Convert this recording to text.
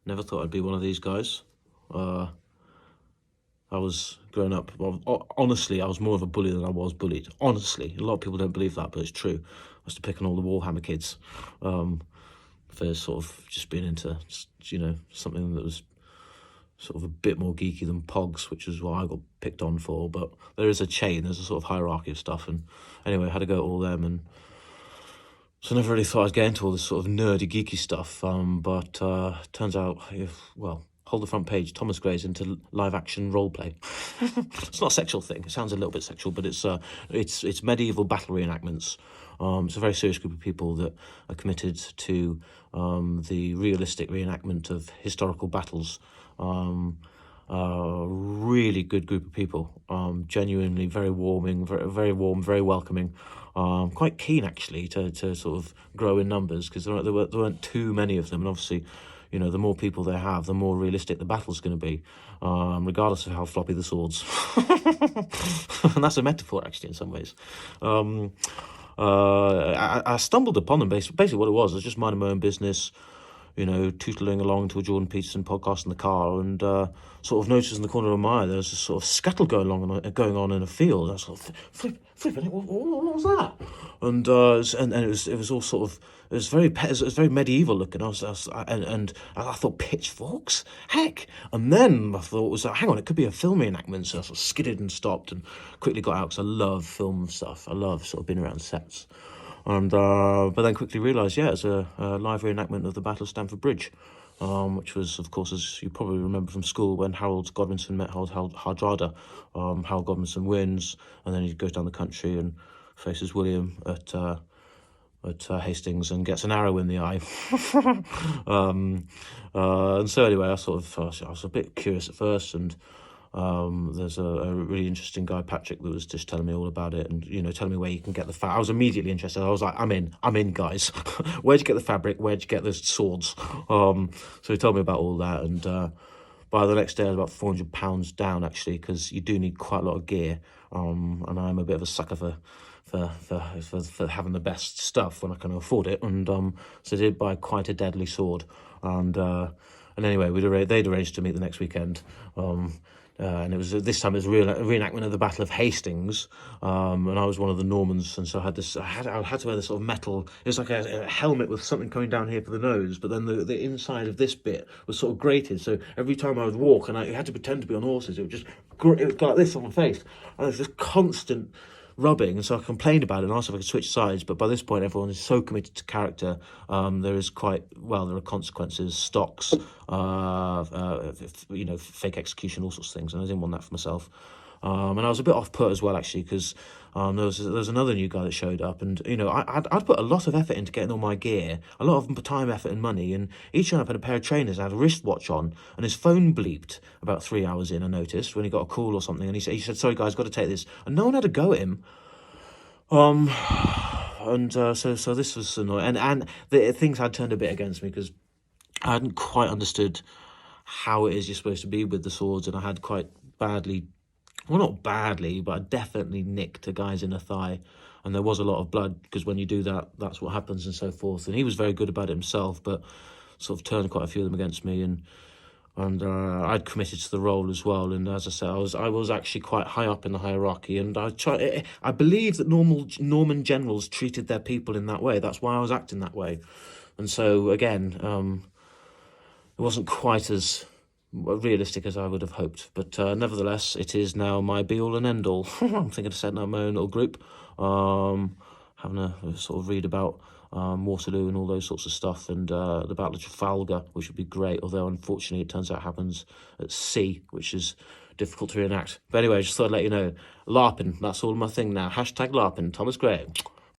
Never thought I'd be one of these guys. I was growing up, well, honestly, I was more of a bully than I was bullied. Honestly, a lot of people don't believe that, but it's true. I used to pick on all the Warhammer kids for sort of just being into, something that was sort of a bit more geeky than Pogs, which is what I got picked on for. But there is a chain, there's a sort of hierarchy of stuff. And anyway, I had to go at all them. And so I never really thought I'd get into all this sort of nerdy, geeky stuff. But turns out, hold the front page, Thomas Gray's into live action role play. It's not a sexual thing. It sounds a little bit sexual, but it's medieval battle reenactments. It's a very serious group of people that are committed to the realistic reenactment of historical battles. Really good group of people. Genuinely very warming, very warm, very welcoming. Quite keen actually to sort of grow in numbers, because there weren't too many of them, and obviously, the more people they have, the more realistic the battle's going to be, regardless of how floppy the swords. And that's a metaphor, actually, in some ways. I stumbled upon them, basically what it was just minding my own business, tootling along to a Jordan Peterson podcast in the car, and sort of noticed in the corner of my eye there was this sort of scuttle going on in a field. I was sort of flipping it. What was that? And it was all sort of, it was very medieval looking. I thought, pitchforks, heck. And then I thought, hang on, it could be a film reenactment. So I sort of skidded and stopped and quickly got out, because I love film stuff. I love sort of being around sets. And but then quickly realised, it's a live reenactment of the Battle of Stamford Bridge, which was, of course, as you probably remember from school, when Harold Godwinson met Harold Hardrada. Harold Godwinson wins, and then he goes down the country and faces William at Hastings and gets an arrow in the eye. And so anyway, I was a bit curious at first, and there's a really interesting guy, Patrick, that was just telling me all about it, and telling me where you can get the fabric. I was immediately interested. I was like, I'm in, guys. Where'd you get the fabric? Where'd you get those swords? So he told me about all that, and by the next day I was about £400 down, actually, because you do need quite a lot of gear, and I'm a bit of a sucker for having the best stuff when I can afford it, and so I did buy quite a deadly sword, and anyway, they'd arranged to meet the next weekend, and it was this time it was a reenactment of the Battle of Hastings, and I was one of the Normans, and so I had to wear this sort of metal. It was like a helmet with something coming down here for the nose, but then the inside of this bit was sort of grated. So every time I would walk, and I had to pretend to be on horses, it would go like this on my face, and there's this constant rubbing, and so I complained about it and asked if I could switch sides, but by this point everyone is so committed to character. There are consequences, stocks, fake execution, all sorts of things, and I didn't want that for myself. And I was a bit off put as well, actually, because there was another new guy that showed up, and I'd put a lot of effort into getting all my gear, a lot of time, effort, and money, and each turned up in a pair of trainers and had a wristwatch on, and his phone bleeped about 3 hours in, I noticed, when he got a call or something, and he said, sorry guys, got to take this, and no one had a go at him. So this was annoying, and the things had turned a bit against me, because I hadn't quite understood how it is you're supposed to be with the swords, and I had quite badly, well, not badly, but I definitely nicked a guy's inner thigh, and there was a lot of blood, because when you do that, that's what happens, and so forth. And he was very good about it himself, but sort of turned quite a few of them against me, and I'd committed to the role as well. And as I said, I was actually quite high up in the hierarchy, and I believe that Norman generals treated their people in that way. That's why I was acting that way. And so again, it wasn't quite as realistic as I would have hoped, but nevertheless, it is now my be-all and end-all. I'm thinking of setting up my own little group, having a sort of read about Waterloo and all those sorts of stuff, and the Battle of Trafalgar, which would be great, although unfortunately it turns out it happens at sea, which is difficult to reenact. But anyway, I just thought I'd let you know, LARPing, that's all my thing now. #LARPing, Thomas Gray.